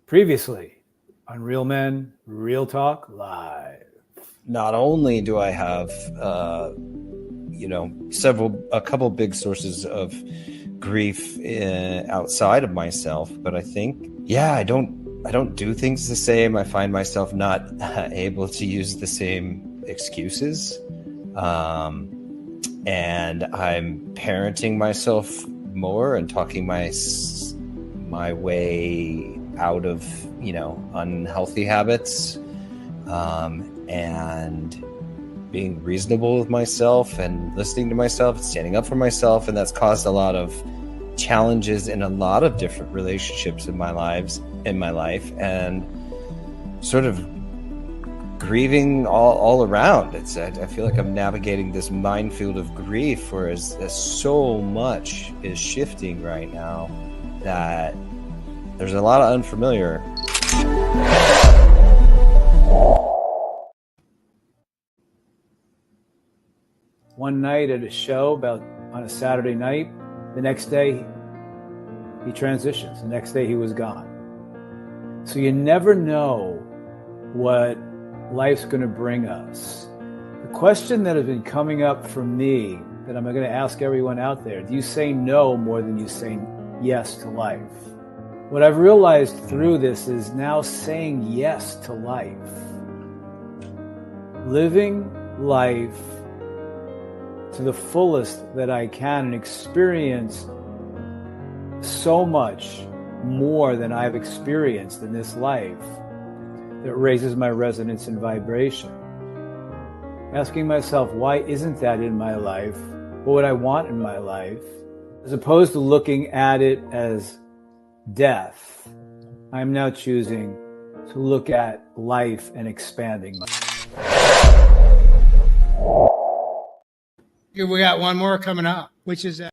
Previously on Real Men, Real Talk Live. Not only do I have, a couple big sources of grief outside of myself, but I think, I don't do things the same. I find myself not able to use the same excuses. And I'm parenting myself more and talking my way out of, unhealthy habits, and being reasonable with myself and listening to myself and standing up for myself. And that's caused a lot of challenges in a lot of different relationships in my life, and sort of grieving all around. I feel like I'm navigating this minefield of grief, whereas so much is shifting right now that there's a lot of unfamiliar. One night at a show on a Saturday night, the next day he transitions. The next day he was gone. So you never know what life's going to bring us. The question that has been coming up for me that I'm going to ask everyone out there, do you say no more than you say yes to life? What I've realized through this is now saying yes to life. Living life to the fullest that I can and experience so much more than I've experienced in this life that raises my resonance and vibration. Asking myself, why isn't that in my life? What would I want in my life? As opposed to looking at it as death, I'm now choosing to look at life and expanding my. We got one more coming up, which is that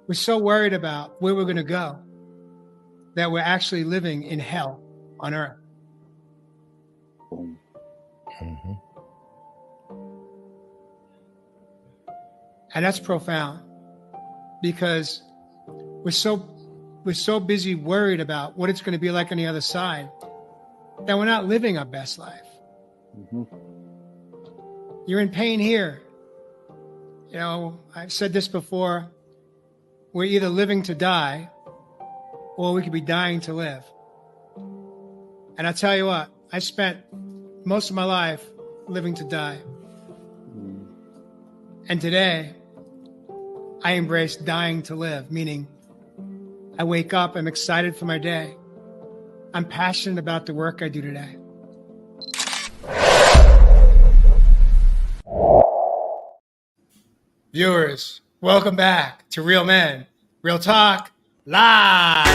we're so worried about where we're going to go that we're actually living in hell on earth. Mm-hmm. And that's profound, because we're so busy worried about what it's going to be like on the other side that we're not living our best life. Mm-hmm. You're in pain here. I've said this before. We're either living to die, or we could be dying to live. And I'll tell you what, I spent most of my life living to die. And today, I embrace dying to live, meaning I wake up, I'm excited for my day. I'm passionate about the work I do today. Viewers, welcome back to Real Men, Real Talk Live.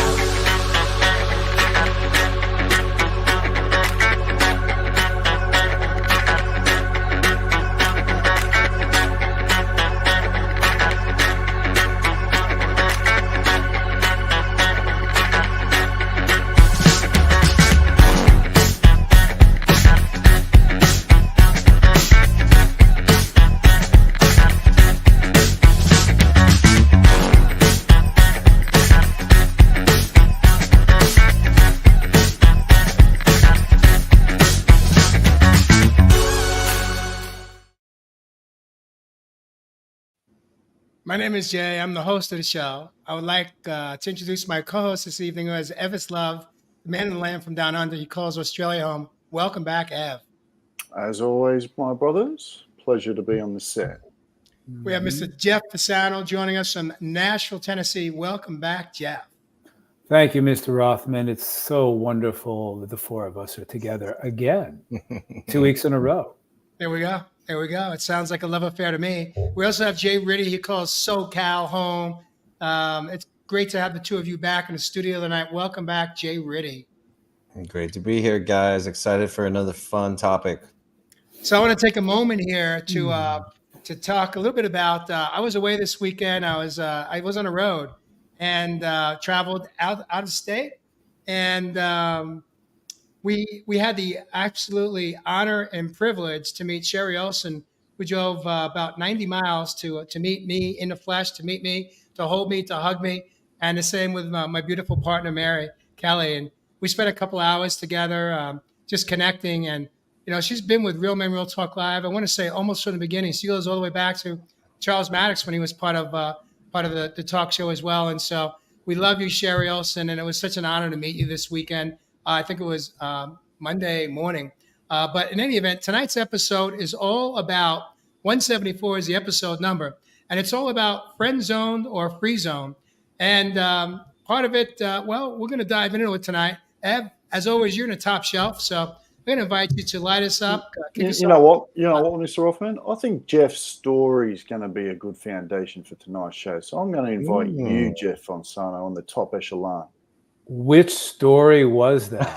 My name is Jay. I'm the host of the show. I would like to introduce my co-host this evening, who is Evis Love, the man in the land from down under. He calls Australia home. Welcome back, Ev. As always, my brothers, pleasure to be on the set. We have Mr. Jeff Pisano joining us from Nashville, Tennessee. Welcome back, Jeff. Thank you, Mr. Rothman. It's so wonderful that the four of us are together again, 2 weeks in a row. There we go. It sounds like a love affair to me. We also have Jay Ritty. He calls SoCal home. It's great to have the two of you back in the studio tonight. Welcome back, Jay Ritty. Great to be here, guys. Excited for another fun topic. So I want to take a moment here to talk a little bit about. I was away this weekend. I was on the road and traveled out of state, and we had the absolutely honor and privilege to meet Sherry Olsen, who drove about 90 miles to meet me in the flesh, to meet me, to hold me, to hug me. And the same with my beautiful partner, Mary Kelly. And we spent a couple hours together just connecting. And, she's been with Real Men Real Talk Live, I want to say almost from the beginning. She goes all the way back to Charles Maddox when he was part of the talk show as well. And so we love you, Sherry Olson. And it was such an honor to meet you this weekend. I think it was Monday morning. But in any event, tonight's episode is all about 174 is the episode number. And it's all about friend zone or free zone. And part of it, we're going to dive into it tonight. Ev, as always, you're in the top shelf. So I'm going to invite you to light us up. You know what, Mr. Hoffman? I think Jeff's story is going to be a good foundation for tonight's show. So I'm going to invite you, Jeff Fonsano, on the top echelon. Which story was that?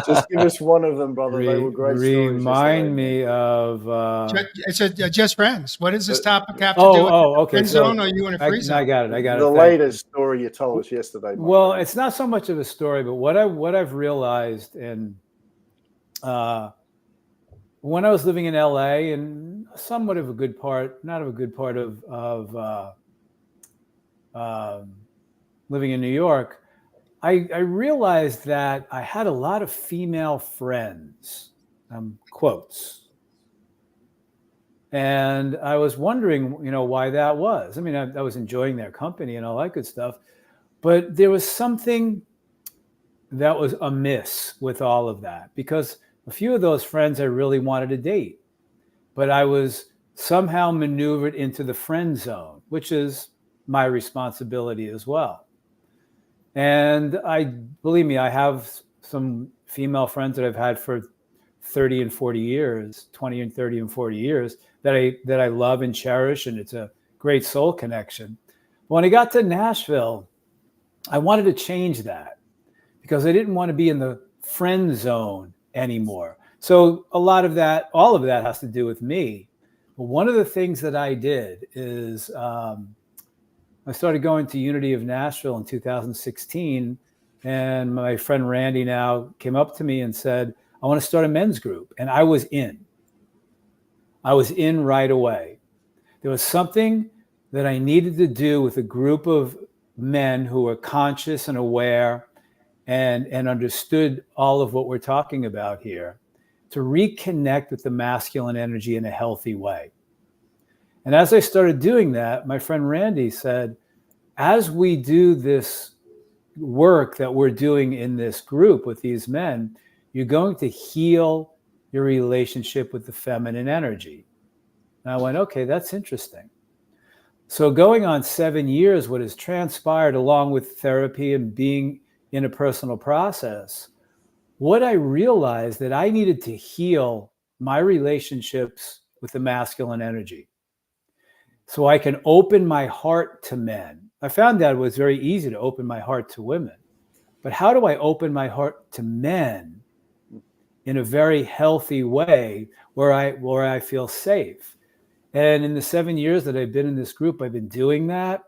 Just give us one of them, brother. They were great stories. Remind me of. It's just friends. What does this topic have to do with okay. friend zone, or you in a free zone? I got it. The latest story you told us yesterday. Well, it's not so much of a story, but what I've realized, and when I was living in LA, and somewhat of a good part, not of a good part of living in New York, I realized that I had a lot of female friends, quotes. And I was wondering, why that was. I mean, I was enjoying their company and all that good stuff, but there was something that was amiss with all of that, because a few of those friends I really wanted to date, but I was somehow maneuvered into the friend zone, which is my responsibility as well. And believe me, I have some female friends that I've had for 30 and 40 years, 20 and 30 and 40 years that I love and cherish. And it's a great soul connection. But when I got to Nashville, I wanted to change that because I didn't want to be in the friend zone anymore. So all of that has to do with me. But one of the things that I did is, I started going to Unity of Nashville in 2016, and my friend Randy now came up to me and said, I want to start a men's group. And I was in right away. There was something that I needed to do with a group of men who were conscious and aware and understood all of what we're talking about here, to reconnect with the masculine energy in a healthy way. And as I started doing that, my friend Randy said, as we do this work that we're doing in this group with these men, you're going to heal your relationship with the feminine energy. And I went, okay, that's interesting. So going on 7 years, what has transpired along with therapy and being in a personal process, what I realized that I needed to heal my relationships with the masculine energy, so I can open my heart to men. I found that it was very easy to open my heart to women. But how do I open my heart to men in a very healthy way where I feel safe? And in the 7 years that I've been in this group, I've been doing that.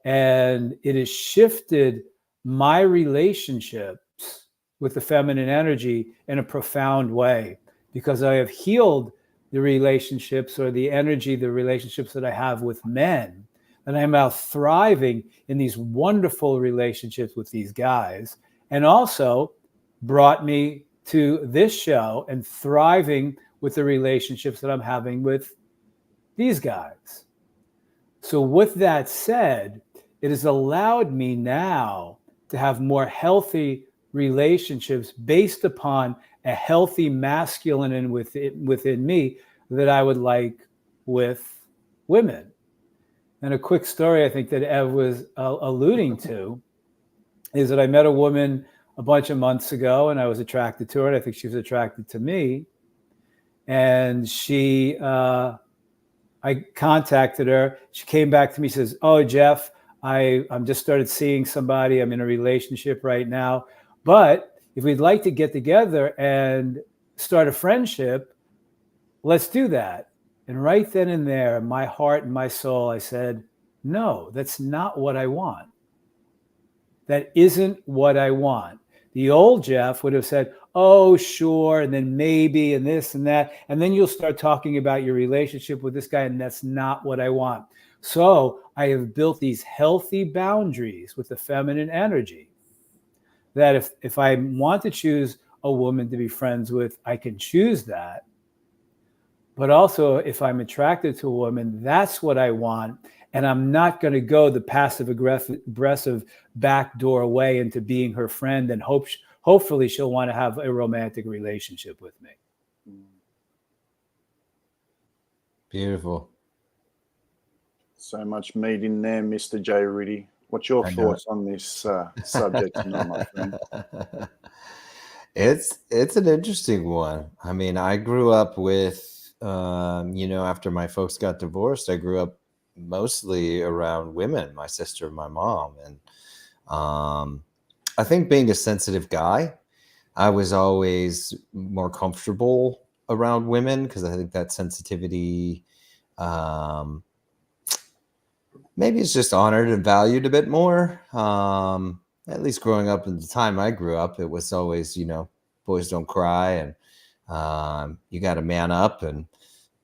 And it has shifted my relationships with the feminine energy in a profound way, because I have healed the relationships or the energy, the relationships that I have with men. And I'm now thriving in these wonderful relationships with these guys, and also brought me to this show and thriving with the relationships that I'm having with these guys. So with that said, it has allowed me now to have more healthy relationships based upon a healthy masculine and within me that I would like with women. And a quick story I think that Ev was alluding to is that I met a woman a bunch of months ago and I was attracted to her, and I think she was attracted to me. And I contacted her. She came back to me, says, oh, Jeff, I'm just started seeing somebody. I'm in a relationship right now. But if we'd like to get together and start a friendship, let's do that. And right then and there, my heart and my soul, I said, no, that's not what I want. That isn't what I want. The old Jeff would have said, oh, sure, and then maybe, and this and that. And then you'll start talking about your relationship with this guy, and that's not what I want. So I have built these healthy boundaries with the feminine energy that if I want to choose a woman to be friends with, I can choose that. But also, if I'm attracted to a woman, that's what I want. And I'm not going to go the passive aggressive backdoor way into being her friend and hopefully she'll want to have a romantic relationship with me. Beautiful. So much meat in there, Mr. J. Riddy. What's your thoughts on this subject tonight, my friend? It's an interesting one. I mean, I grew up with, after my folks got divorced, I grew up mostly around women, my sister and my mom. And I think being a sensitive guy, I was always more comfortable around women because I think that sensitivity maybe it's just honored and valued a bit more. At least growing up in the time I grew up, it was always, boys don't cry and you got to man up and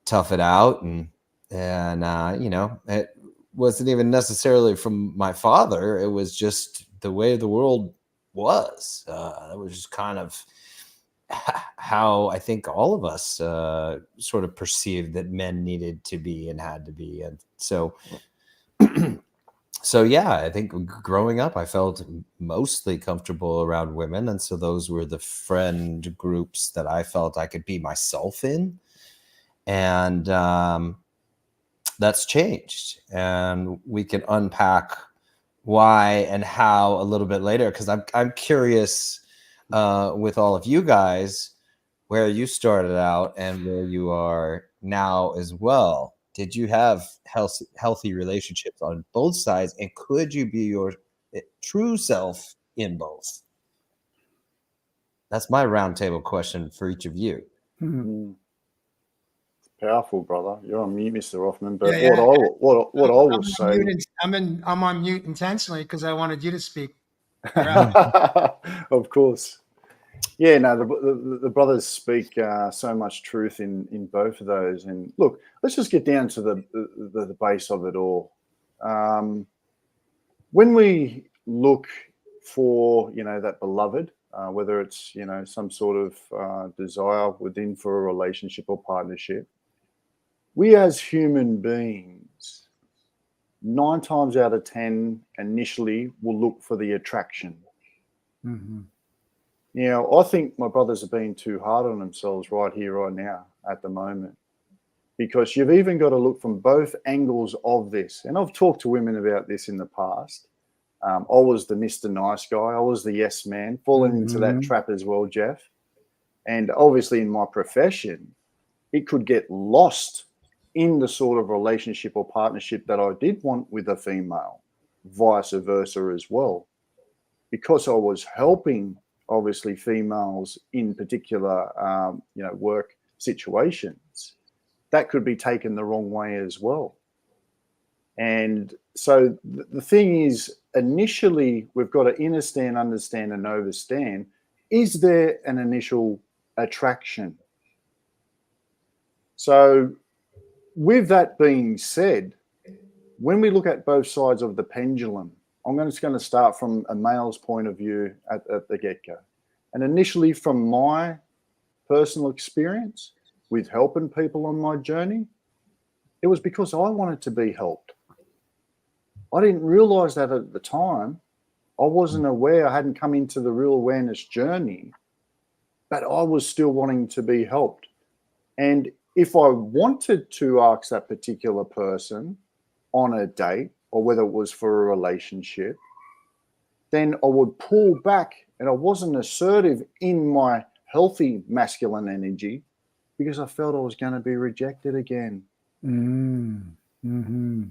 tough it out. And it wasn't even necessarily from my father. It was just the way the world was. That was just kind of how I think all of us sort of perceived that men needed to be and had to be. And so yeah, I think growing up, I felt mostly comfortable around women. And so those were the friend groups that I felt I could be myself in. And that's changed. And we can unpack why and how a little bit later, because I'm curious with all of you guys, where you started out and where you are now as well. Did you have healthy relationships on both sides? And could you be your true self in both? That's my roundtable question for each of you. Mm. Powerful, brother. You're on mute, Mr. Rothman. But what I will say, I'm on mute intentionally because I wanted you to speak. Of course. Yeah, no, the brothers speak so much truth in both of those. And look, let's just get down to the base of it all. When we look for, that beloved, whether it's, some sort of desire within for a relationship or partnership, we as human beings, 9 times out of 10, initially will look for the attraction. Mm-hmm. I think my brothers are being too hard on themselves right here, right now, at the moment, because you've even got to look from both angles of this. And I've talked to women about this in the past. I was the Mr. Nice Guy. I was the yes man, falling into that trap as well, Jeff. And obviously in my profession, it could get lost in the sort of relationship or partnership that I did want with a female, vice versa as well, because I was helping obviously females in particular, work situations, that could be taken the wrong way as well. And so the thing is, initially, we've got to understand, and overstand, is there an initial attraction? So with that being said, when we look at both sides of the pendulum, I'm just going to start from a male's point of view at the get-go. And initially, from my personal experience with helping people on my journey, it was because I wanted to be helped. I didn't realize that at the time. I wasn't aware. I hadn't come into the real awareness journey, but I was still wanting to be helped. And if I wanted to ask that particular person on a date, or whether it was for a relationship, then I would pull back, and I wasn't assertive in my healthy masculine energy because I felt I was going to be rejected again. Mm-hmm.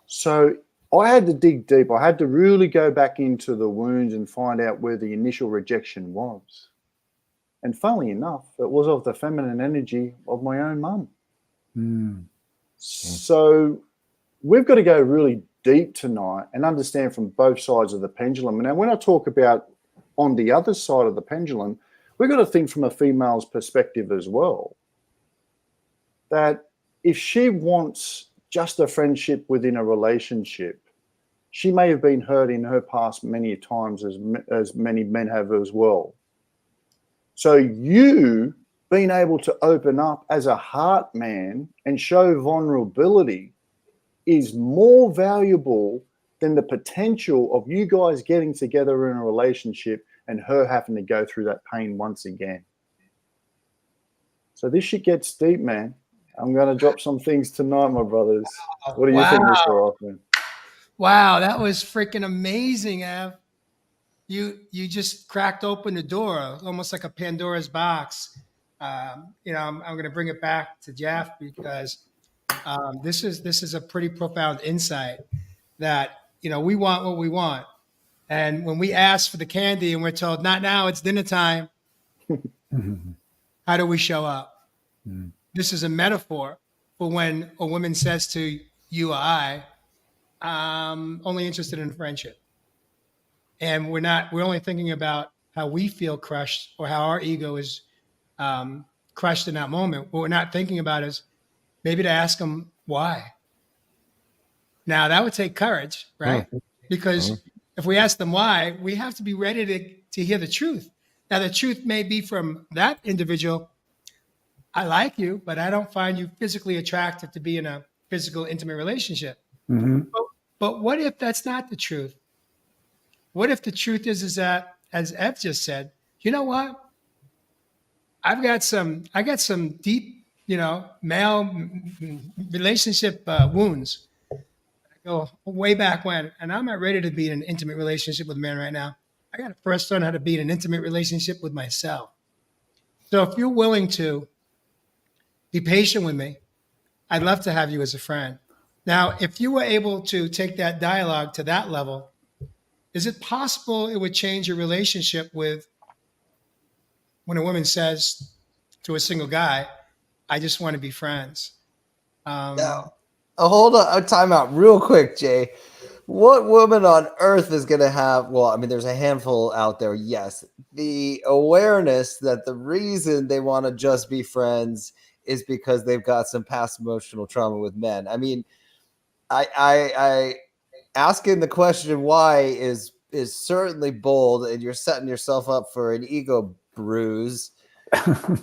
So I had to dig deep. I had to really go back into the wounds and find out where the initial rejection was. And funnily enough, it was of the feminine energy of my own mum. Mm. So we've got to go really deep tonight and understand from both sides of the pendulum. Now, when I talk about on the other side of the pendulum, we've got to think from a female's perspective as well, that if she wants just a friendship within a relationship. She may have been hurt in her past many times, as many men have as well. So you being able to open up as a heart man and show vulnerability is more valuable than the potential of you guys getting together in a relationship and her having to go through that pain once again. So this shit gets deep, man. I'm going to drop some things tonight, my brothers. What do you think, Mr. Hoffman? Wow, that was freaking amazing, Av. You just cracked open the door, almost like a Pandora's box. I'm going to bring it back to Jeff because this is a pretty profound insight that we want what we want, and when we ask for the candy and we're told not now, it's dinner time, how do we show up? This is a metaphor for when a woman says to you or I'm only interested in friendship. And we're only thinking about how we feel crushed or how our ego is crushed in that moment. What we're not thinking about is maybe to ask them why. Now that would take courage, right? Because if we ask them why, we have to be ready to hear the truth. Now the truth may be from that individual. I like you, but I don't find you physically attractive to be in a physical, intimate relationship. But what if that's not the truth? What if the truth is that, as Ev just said, you know what? I got some deep, male relationship wounds. I go way back when, and I'm not ready to be in an intimate relationship with a man right now. I got to first learn how to be in an intimate relationship with myself. So if you're willing to be patient with me, I'd love to have you as a friend. Now, if you were able to take that dialogue to that level, is it possible it would change your relationship with when a woman says to a single guy, I just want to be friends? Now, hold on, time out real quick, Jay. What woman on earth is going to have, well, I mean, there's a handful out there, yes, the awareness that the reason they want to just be friends is because they've got some past emotional trauma with men. I mean, I asking the question why is certainly bold, and you're setting yourself up for an ego bruise.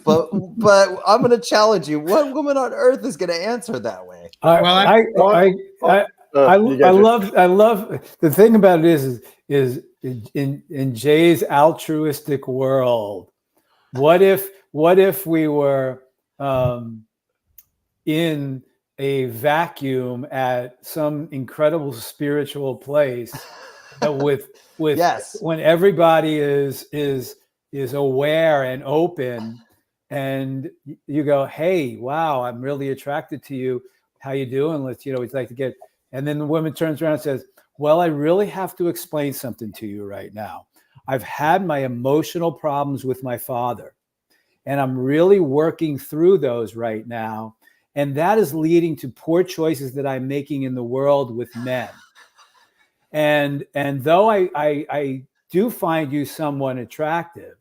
but I'm going to challenge you. What woman on earth is going to answer that way? I love the thing about it is in Jay's altruistic world. What if we were in a vacuum at some incredible spiritual place with yes, when everybody is aware and open, and you go, hey, wow, I'm really attracted to you. How you doing? We'd like to get, and then the woman turns around and says, well, I really have to explain something to you right now. I've had my emotional problems with my father, and I'm really working through those right now. And that is leading to poor choices that I'm making in the world with men. And though I do find you somewhat attractive,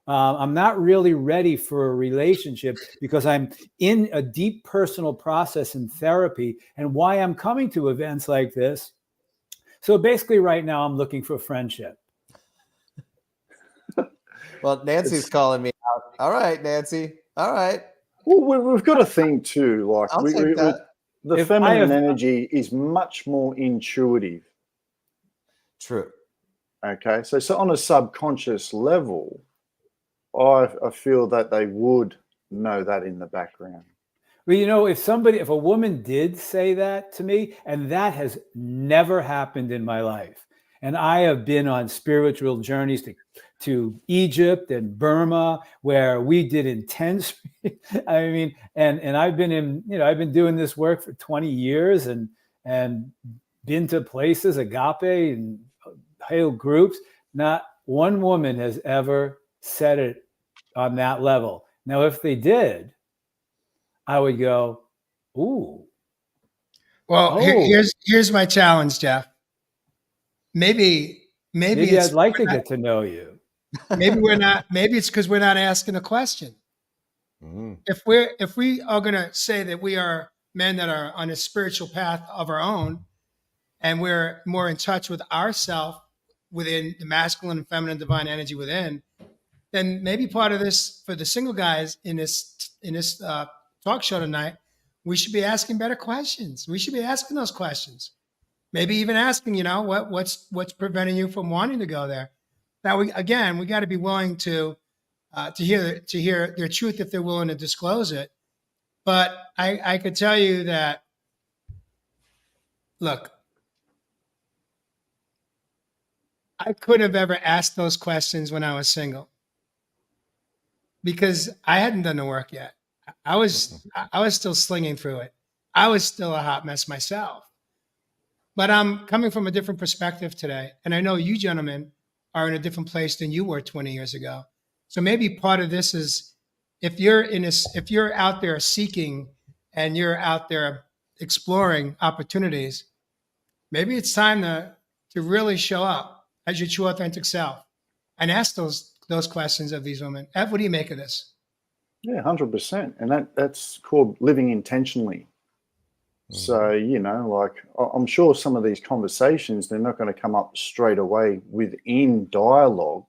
I'm not really ready for a relationship because I'm in a deep personal process in therapy, and why I'm coming to events like this. So basically right now I'm looking for friendship. Well, Nancy's calling me out. All right, Nancy. All right. Well, we've got a thing too. Like the feminine energy is much more intuitive. True. Okay, so on a subconscious level, I feel that they would know that in the background. Well, if a woman did say that to me, and that has never happened in my life, and I have been on spiritual journeys to Egypt and Burma where we did intense, I mean, and I've been I've been doing this work for 20 years and been to places, agape and whole groups. Not one woman has ever said it on that level. Now, if they did, I would go, ooh. Well, here's my challenge, Jeff. Maybe I'd like to get to know you. Maybe we're not. Maybe it's because we're not asking a question. If we are going to say that we are men that are on a spiritual path of our own, and we're more in touch with ourself within the masculine and feminine divine energy within, then maybe part of this for the single guys in this talk show tonight, we should be asking better questions. We should be asking those questions. Maybe even asking, what's preventing you from wanting to go there. Now, we got to be willing to hear their truth if they're willing to disclose it. But I could tell you that, look, I couldn't have ever asked those questions when I was single because I hadn't done the work yet. I was still slinging through it. I was still a hot mess myself. But I'm coming from a different perspective today. And I know you gentlemen are in a different place than you were 20 years ago. So maybe part of this is if you're out there seeking and you're out there exploring opportunities, maybe it's time to really show up as your true authentic self and ask those questions of these women. Ev, what do you make of this? Yeah, 100%. And that's called living intentionally. So, I'm sure some of these conversations, they're not going to come up straight away within dialogue.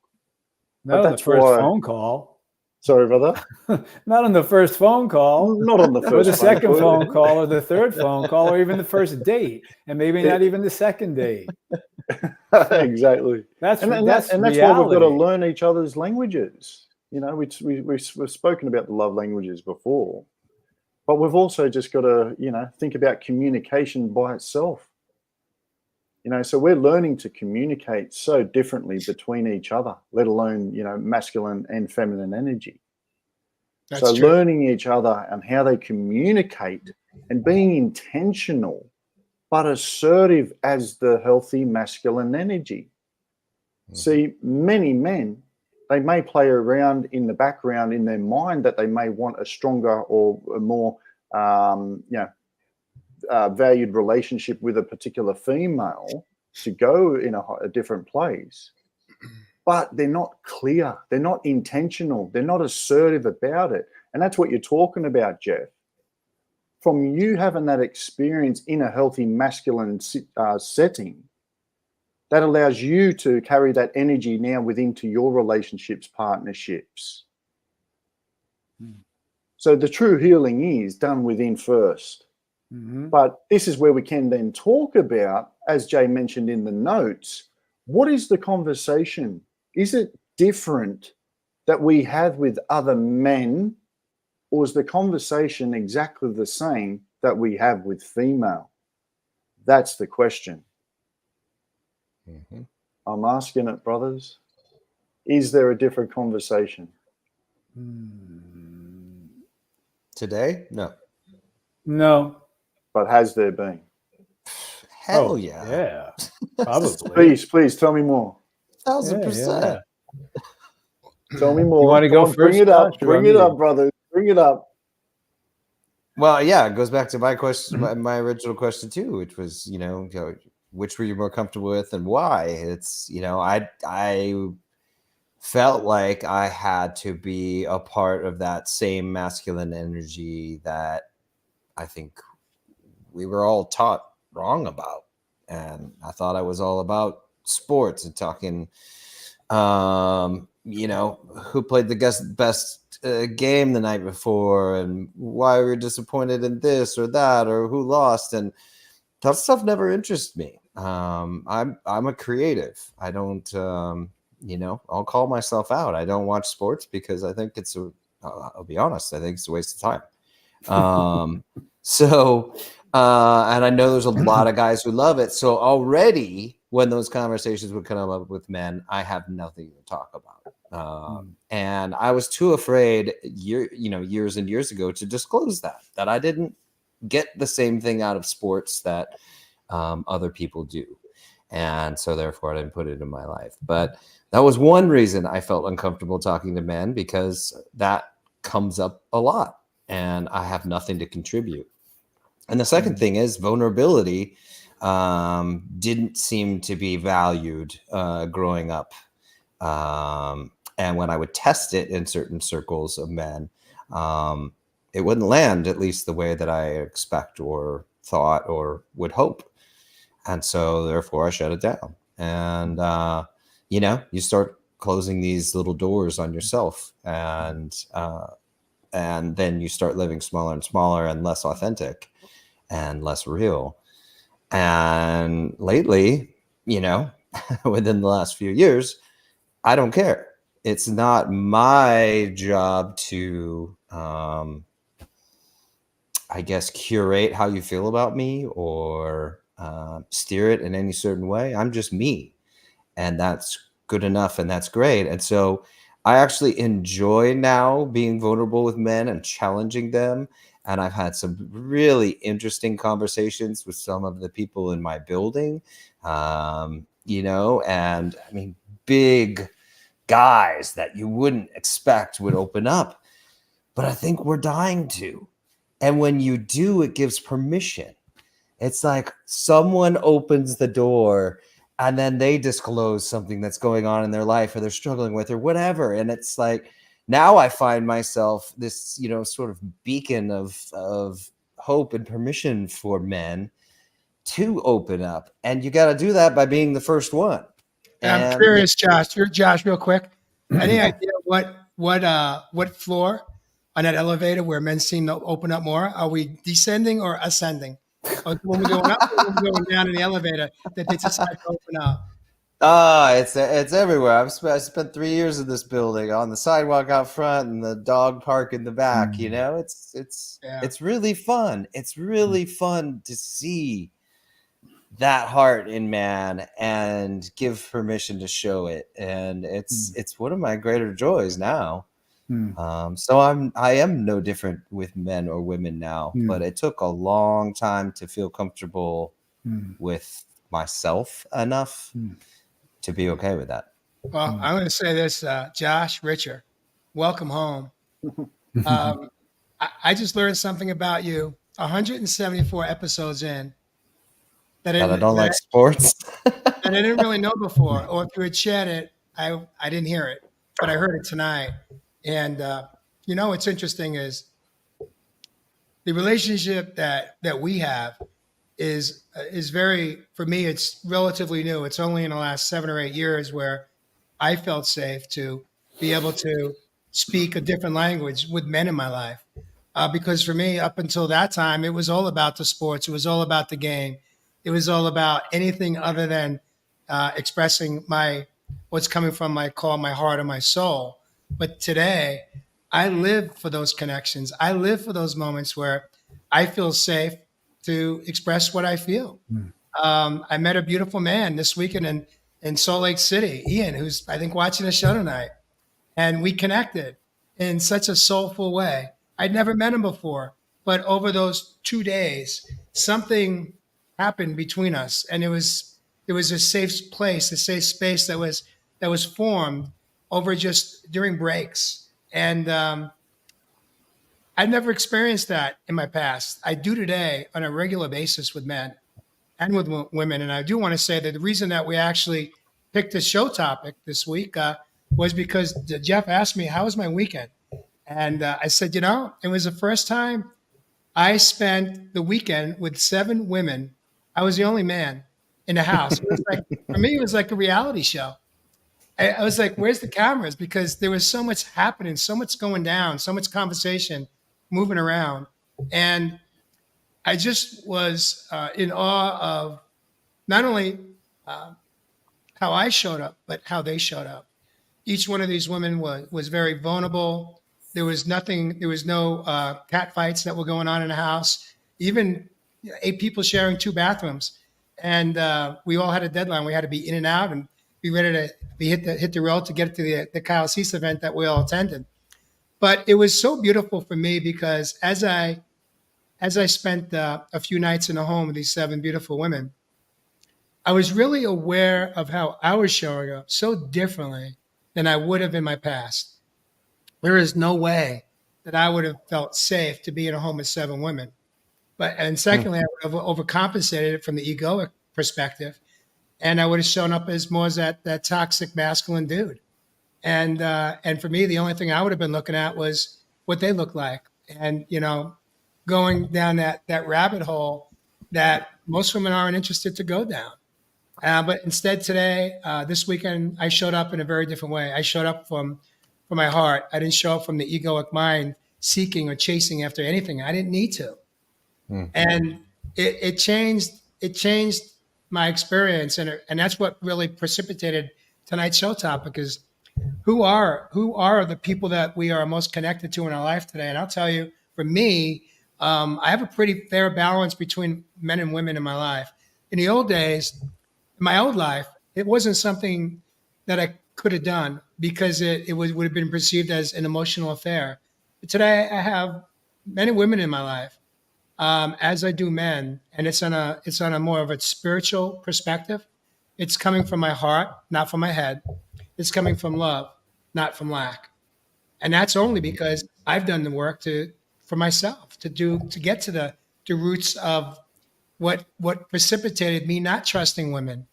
No, the first phone call. Sorry, brother? Not on the first phone call. Not on the first or the second phone call or the third phone call or even the first date. And maybe not even the second date. Exactly. That's why we've got to learn each other's languages. We've spoken about the love languages before. But we've also just got to, think about communication by itself. So we're learning to communicate so differently between each other, let alone, masculine and feminine energy. That's true. Learning each other and how they communicate and being intentional, but assertive as the healthy masculine energy. See, many men, they may play around in the background in their mind that they may want a stronger or a more, valued relationship with a particular female to go in a different place. But they're not clear. They're not intentional. They're not assertive about it. And that's what you're talking about, Jeff. From you having that experience in a healthy masculine setting, that allows you to carry that energy now into your relationships, partnerships. So the true healing is done within first. But this is where we can then talk about, as Jay mentioned in the notes, what is the conversation? Is it different that we have with other men, or is the conversation exactly the same that we have with female? That's the question. I'm asking it, brothers. Is there a different conversation? Today? No. No. But has there been? Hell yeah. Yeah. Probably. Please tell me more. 1,000%. Tell me more. You want to go first? Bring it up. Bring it up, brother. Bring it up. Well, yeah, it goes back to my question, my original question too, which was, which were you more comfortable with and why? It's, I felt like I had to be a part of that same masculine energy that I think we were all taught wrong about. And I thought I was all about sports and talking, who played the best game the night before and why we were disappointed in this or that or who lost. And that stuff never interests me. I'm a creative. I don't, I'll call myself out. I don't watch sports because I think I'll be honest, I think it's a waste of time. And I know there's a lot of guys who love it. So already when those conversations would come up with men, I have nothing to talk about. And I was too afraid years and years ago to disclose that I didn't get the same thing out of sports that other people do. And so therefore I didn't put it in my life. But that was one reason I felt uncomfortable talking to men, because that comes up a lot and I have nothing to contribute. And the second thing is vulnerability didn't seem to be valued growing up. And when I would test it in certain circles of men, it wouldn't land at least the way that I expect or thought or would hope. And so therefore I shut it down. And you start closing these little doors on yourself, and then you start living smaller and smaller and less authentic and less real. And lately, within the last few years, I don't care. It's not my job to, I guess, curate how you feel about me or steer it in any certain way. I'm just me. And that's good enough. And that's great. And so I actually enjoy now being vulnerable with men and challenging them. And I've had some really interesting conversations with some of the people in my building, and I mean, big guys that you wouldn't expect would open up. But I think we're dying to. And when you do, it gives permission. It's like someone opens the door and then they disclose something that's going on in their life or they're struggling with or whatever. And it's like, now I find myself this, sort of beacon of hope and permission for men to open up. And you got to do that by being the first one. I'm curious, Josh. Josh, real quick. Any idea what floor on that elevator where men seem to open up more? Are we descending or ascending? Or when we're going up or when we're going down in the elevator that they decide to open up? It's everywhere. I spent 3 years in this building, on the sidewalk out front and the dog park in the back. It's really fun. It's really fun to see that heart in man and give permission to show it. And it's one of my greater joys now. So I am no different with men or women now, but it took a long time to feel comfortable with myself enough to be okay with that. Well, I'm going to say this, Josh, Richard, welcome home. I just learned something about you 174 episodes in that I don't like sports. that I didn't really know before, or if you had shared it, I didn't hear it, but I heard it tonight. And what's interesting is the relationship that we have is very, for me, it's relatively new. It's only in the last 7 or 8 years where I felt safe to be able to speak a different language with men in my life. Because for me, up until that time, it was all about the sports. It was all about the game. It was all about anything other than expressing what's coming from my heart or my soul. But today, I live for those connections. I live for those moments where I feel safe to express what I feel. I met a beautiful man this weekend in Salt Lake City, Ian, who's, I think, watching the show tonight. And we connected in such a soulful way. I'd never met him before, but over those 2 days, something happened between us. And it was a safe place, a safe space that was formed over just during breaks. And I've never experienced that in my past. I do today on a regular basis with men and with women. And I do want to say that the reason that we actually picked this show topic this week was because Jeff asked me, how was my weekend? And I said, it was the first time I spent the weekend with 7 women. I was the only man in the house. It was like, for me, it was like a reality show. I was like, where's the cameras? Because there was so much happening, so much going down, so much conversation moving around. And I just was in awe of not only how I showed up, but how they showed up. Each one of these women was very vulnerable. There was no cat fights that were going on in the house. Even 8 people sharing 2 bathrooms. And we all had a deadline. We had to be in and out and be ready to hit the road to get to the Kyle Cease event that we all attended. But it was so beautiful for me because as I spent a few nights in the home with these 7 beautiful women, I was really aware of how I was showing up so differently than I would have in my past. There is no way that I would have felt safe to be in a home with 7 women. And secondly, I would have overcompensated it from the egoic perspective. And I would have shown up as more as that toxic masculine dude. And for me, the only thing I would have been looking at was what they look like. and, you know, going down that rabbit hole that most women aren't interested to go down. But instead today, this weekend, I showed up in a very different way. I showed up from my heart. I didn't show up from the egoic mind seeking or chasing after anything. I didn't need to. And it changed my experience, and that's what really precipitated tonight's show topic is who are the people that we are most connected to in our life today. And I'll tell you, for me, I have a pretty fair balance between men and women in my life. In the old days, in my old life, it wasn't something that I could have done because would have been perceived as an emotional affair. But today, I have men and women in my life, as I do men, and it's on a more of a spiritual perspective. It's coming from my heart, not from my head. It's coming from love, not from lack. And that's only because I've done the work for myself to get to the roots of what precipitated me not trusting women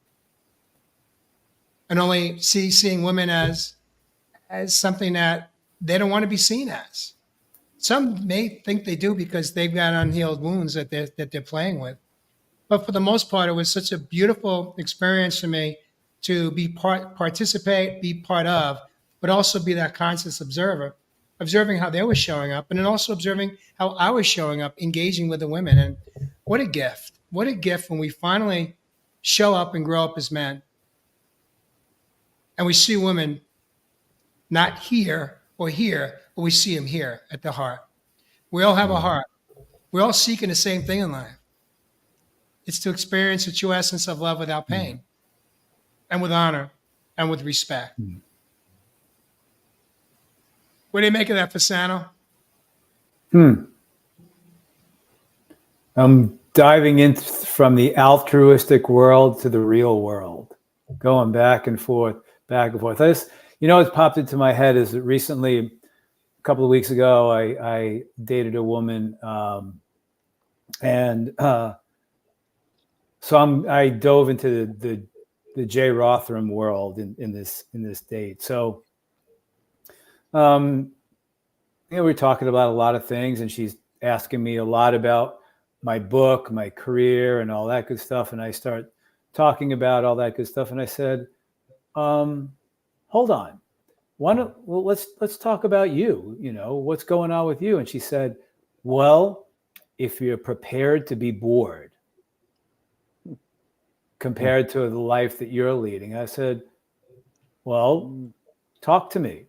and only seeing women as something that they don't want to be seen as. Some may think they do because they've got unhealed wounds that they're playing with. But for the most part, it was such a beautiful experience for me to participate, be part of, but also be that conscious observer, observing how they were showing up, and then also observing how I was showing up, engaging with the women. And what a gift! What a gift when we finally show up and grow up as men, and we see women not here or here, but we see them here at the heart. We all have a heart. We're all seeking the same thing in life. It's to experience the true essence of love without pain and with honor and with respect. What do you make of that, Fasano? I'm diving in from the altruistic world to the real world, going back and forth, back and forth. What's popped into my head is that recently, a couple of weeks ago, I dated a woman, so I dove into the Jay Rothram world in this date. So, we're talking about a lot of things, and she's asking me a lot about my book, my career, and all that good stuff. And I start talking about all that good stuff, and I said, "Hold on, let's talk about you. You know, what's going on with you?" And she said, "Well, if you're prepared to be bored compared to the life that you're leading." I said, "Well, talk to me."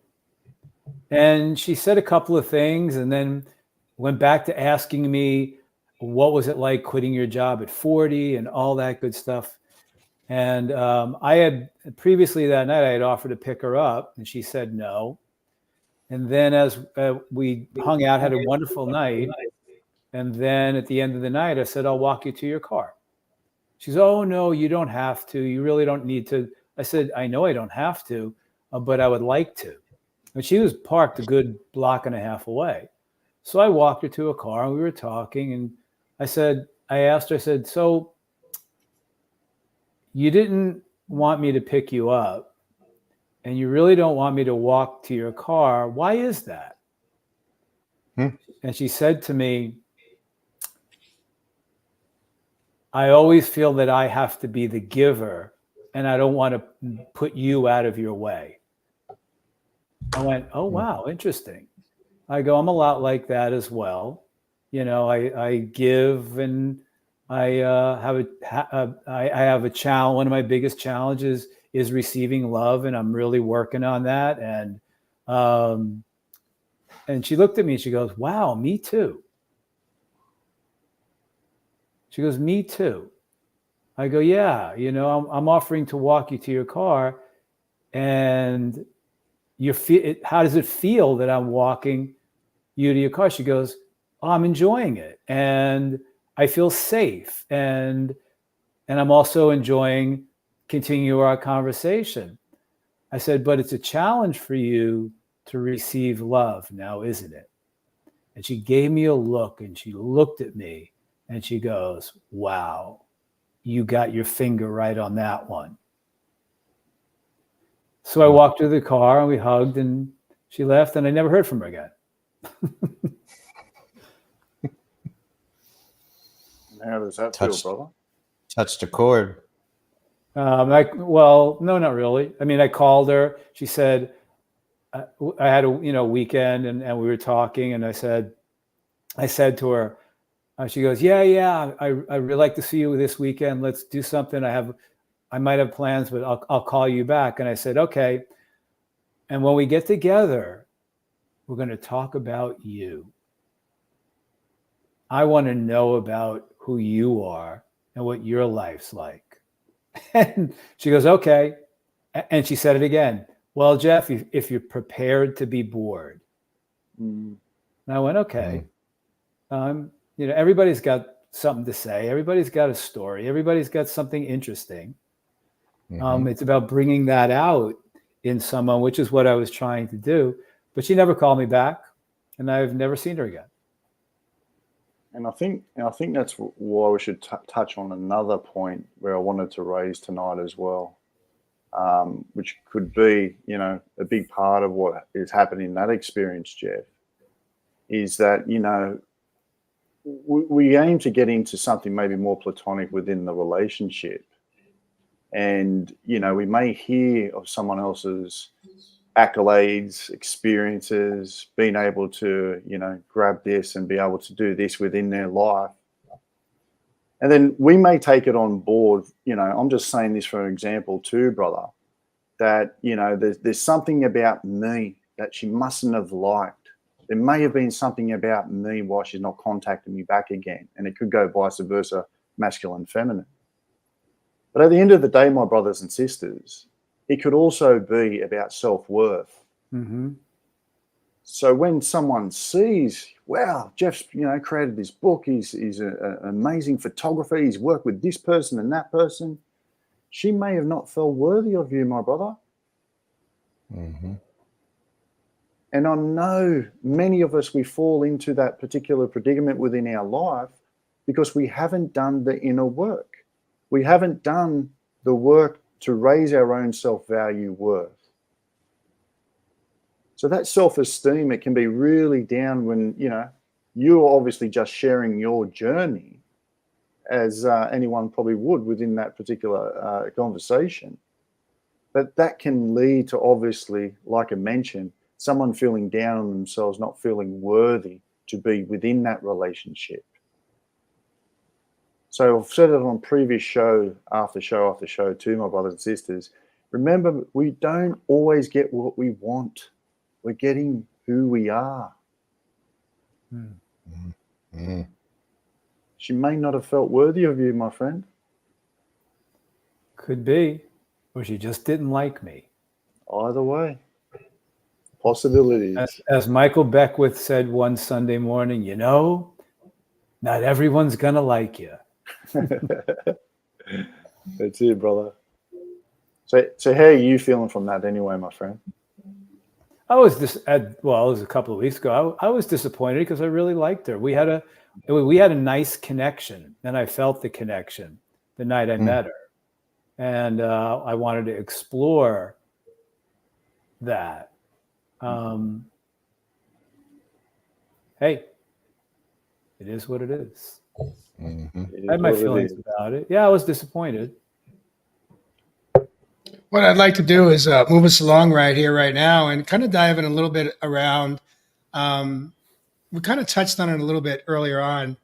And she said a couple of things and then went back to asking me, what was it like quitting your job at 40 and all that good stuff. And I had previously that night, I had offered to pick her up, and she said no. And then as we hung out, had a wonderful night. And then at the end of the night, I said, "I'll walk you to your car." She said, "Oh, no, you don't have to. You really don't need to." I said, "I know I don't have to, but I would like to." And she was parked a good block and a half away. So I walked her to a car, and we were talking. And I asked her, I said, "So you didn't want me to pick you up, and you really don't want me to walk to your car. Why is that?" And she said to me, "I always feel that I have to be the giver, and I don't want to put you out of your way." I went, "Oh, wow, interesting." I go, "I'm a lot like that as well. You know, I give, and I have a challenge. One of my biggest challenges is receiving love, and I'm really working on that." And she looked at me and she goes, "Wow, me too." She goes, "Me too." I go, "Yeah, you know, I'm offering to walk you to your car, and how does it feel that I'm walking you to your car?" She goes, "Oh, I'm enjoying it, and I feel safe, and I'm also enjoying continuing our conversation." I said, "But it's a challenge for you to receive love now, isn't it?" And she gave me a look, and she looked at me, and she goes, "Wow, you got your finger right on that one." So I walked her to the car, and we hugged, and she left, and I never heard from her again. How does that Touched- feel, brother? Touched a chord. Well, no, not really. I mean, I called her. She said, I had a weekend, and we were talking, and I said to her, she goes, yeah, I really like to see you this weekend. Let's do something. I might have plans, but I'll call you back. And I said, okay. And when we get together, we're going to talk about you. I want to know about who you are and what your life's like. And she goes, okay. And she said it again. Well, Jeff, if you're prepared to be bored. Mm. And I went, okay. Everybody's got something to say. Everybody's got a story. Everybody's got something interesting. It's about bringing that out in someone, which is what I was trying to do. But she never called me back, and I've never seen her again. And I think that's why we should touch on another point where I wanted to raise tonight as well, which could be, a big part of what is happening in that experience, Jeff, is that, we aim to get into something maybe more platonic within the relationship. And, we may hear of someone else's accolades, experiences, being able to, grab this and be able to do this within their life. And then we may take it on board. I'm just saying this for an example too, brother, that, there's something about me that she mustn't have liked. There may have been something about me why she's not contacting me back again. And it could go vice versa, masculine, feminine. But at the end of the day, my brothers and sisters, it could also be about self-worth. Mm-hmm. So when someone sees, wow, Jeff's, created this book, he's an amazing photographer, he's worked with this person and that person, she may have not felt worthy of you, my brother. Mm-hmm. And I know many of us, we fall into that particular predicament within our life because we haven't done the inner work. We haven't done the work to raise our own self-value worth. So that self-esteem, it can be really down when, you're obviously just sharing your journey as anyone probably would within that particular conversation. But that can lead to, obviously, like I mentioned, someone feeling down on themselves, not feeling worthy to be within that relationship. So I've said it on previous show after show after show too, my brothers and sisters. Remember, we don't always get what we want. We're getting who we are. Mm-hmm. She may not have felt worthy of you, my friend. Could be. Or she just didn't like me. Either way. Possibilities. As Michael Beckwith said one Sunday morning, not everyone's going to like you. That's it, brother. So how are you feeling from that anyway, my friend? I was it was a couple of weeks ago. I was disappointed because I really liked her. We had a nice connection, and I felt the connection the night I met her. And I wanted to explore that. Hey, it is what it is. Mm-hmm. I had my feelings about it. Yeah, I was disappointed. What I'd like to do is move us along right here, right now, and kind of dive in a little bit around. We kind of touched on it a little bit earlier on,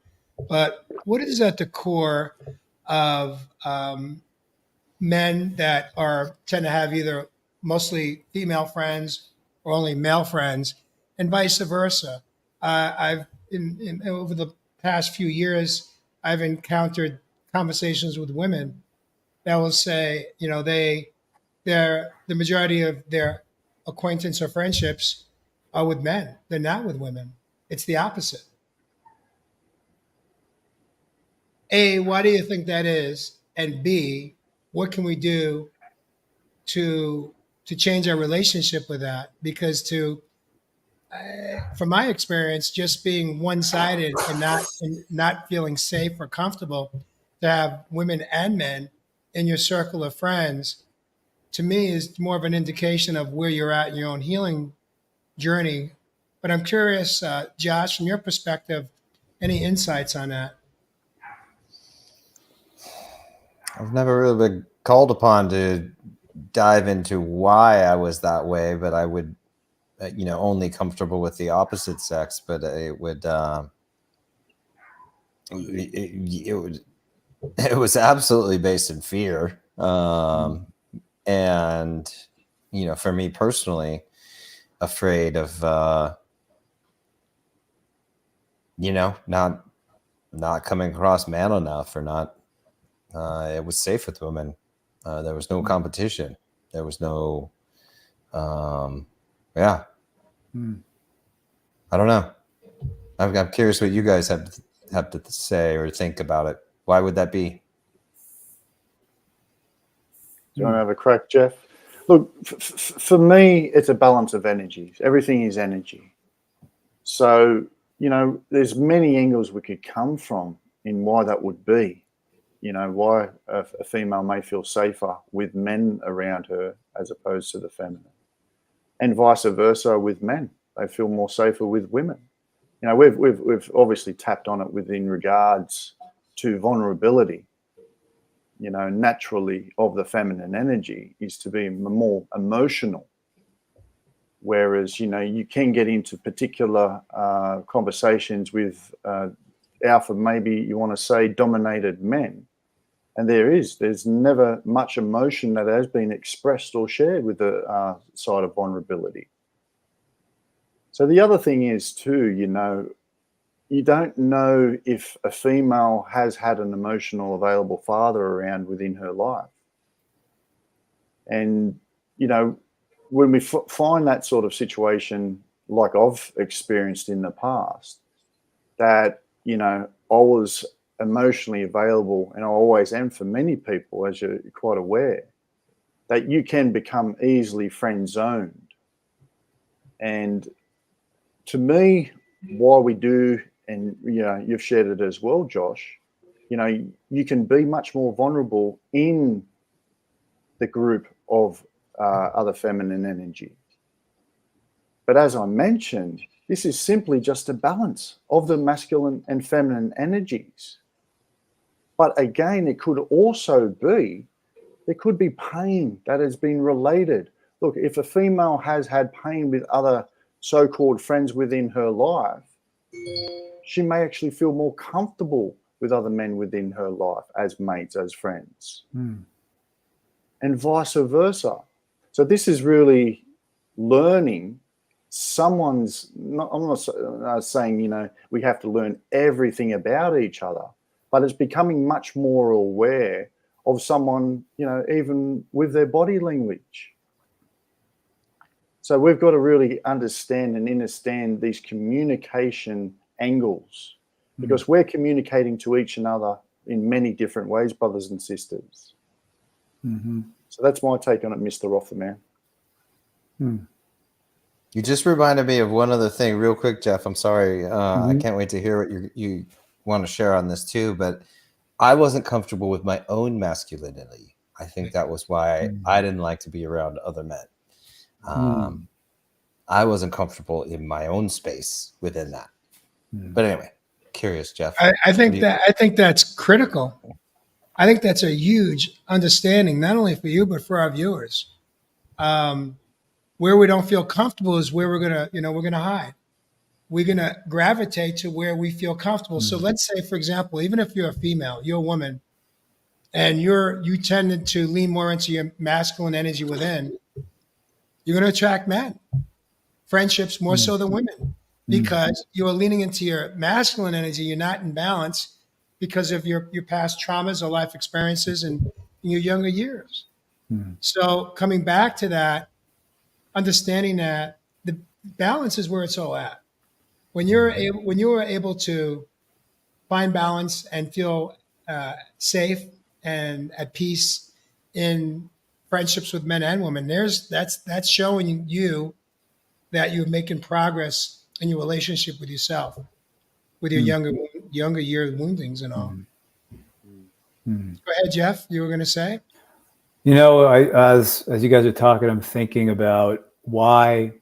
but what is at the core of men that tend to have either mostly female friends or only male friends, and vice versa? I've over the past few years, I've encountered conversations with women that will say, the majority of their acquaintance or friendships are with men. They're not with women. It's the opposite. A, why do you think that is? And B, what can we do to change our relationship with that? Because from my experience, just being one-sided and not feeling safe or comfortable to have women and men in your circle of friends, to me, is more of an indication of where you're at in your own healing journey. But I'm curious, Josh, from your perspective, any insights on that? I've never really been called upon to dive into why I was that way, but I would, only comfortable with the opposite sex, but it would, it was absolutely based in fear. And, for me personally, afraid of, not coming across man enough, or not, it was safe with women. There was no competition. There was no, yeah. I don't know. I'm curious what you guys have to say or think about it. Why would that be? Do you want to have a crack, Jeff? Look, for me, it's a balance of energies. Everything is energy. So, there's many angles we could come from in why that would be. Why a female may feel safer with men around her as opposed to the feminine. And vice versa with men. They feel more safer with women. We've obviously tapped on it within regards to vulnerability. Naturally of the feminine energy is to be more emotional. Whereas, you can get into particular conversations with alpha, maybe you want to say dominated men. And there's never much emotion that has been expressed or shared with the side of vulnerability. So the other thing is too, you don't know if a female has had an emotional available father around within her life. And, when we find that sort of situation, like I've experienced in the past, that, I was emotionally available, and I always am for many people, as you're quite aware, that you can become easily friend zoned. And to me, why we do, and you've shared it as well, Josh, you can be much more vulnerable in the group of other feminine energy. But as I mentioned, this is simply just a balance of the masculine and feminine energies. But again, it could also be, there could be pain that has been related. Look, if a female has had pain with other so-called friends within her life, she may actually feel more comfortable with other men within her life as mates, as friends, and vice versa. So this is really learning someone's, I'm not saying, we have to learn everything about each other, but it's becoming much more aware of someone, even with their body language. So we've got to really understand and understand these communication angles, because we're communicating to each other in many different ways, brothers and sisters. So that's my take on it, Mr. Rotherman. You just reminded me of one other thing real quick, Jeff. I'm sorry. I can't wait to hear what you want to share on this too, but I wasn't comfortable with my own masculinity. I think that was why I didn't like to be around other men. I wasn't comfortable in my own space within that. But anyway, curious, Jeff. I think that's critical. I think that's a huge understanding, not only for you, but for our viewers. Where we don't feel comfortable is where we're gonna hide. We're gonna gravitate to where we feel comfortable. So let's say, for example, even if you're a female, you're a woman, and you tended to lean more into your masculine energy within, you're gonna attract men, friendships more so than women, because you are leaning into your masculine energy. You're not in balance because of your past traumas or life experiences in your younger years. So coming back to that, understanding that the balance is where it's all at. When you are able to find balance and feel safe and at peace in friendships with men and women, that's showing you that you're making progress in your relationship with yourself, with your younger year woundings and all. Go ahead, Jeff. You were going to say? As you guys are talking, I'm thinking about why.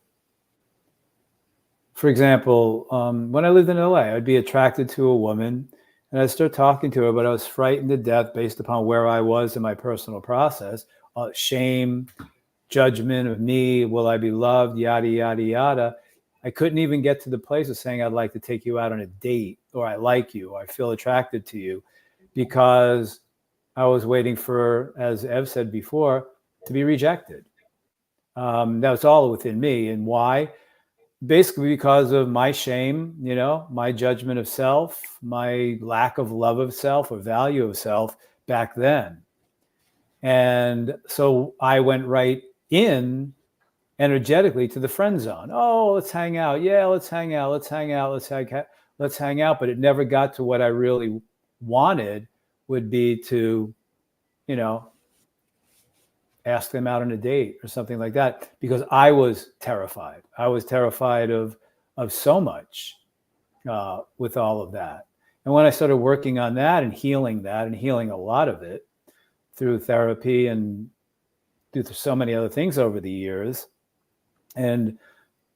For example, when I lived in LA, I'd be attracted to a woman, And I started talking to her, but I was frightened to death based upon where I was in my personal process. Shame, judgment of me, will I be loved, yada, yada, yada. I couldn't even get to the place of saying, I'd like to take you out on a date, or I like you, or I feel attracted to you, because I was waiting for, as Ev said before, to be rejected. That was all within me. And why? Basically because of my shame, my judgment of self, my lack of love of self or value of self back then. And so I went right in energetically to the friend zone. Oh, let's hang out. Yeah, let's hang out. Let's hang out. Let's hang out. But it never got to what I really wanted, would be to, ask them out on a date or something like that, because I was terrified. I was terrified of so much with all of that. And when I started working on that and healing a lot of it through therapy and through so many other things over the years, and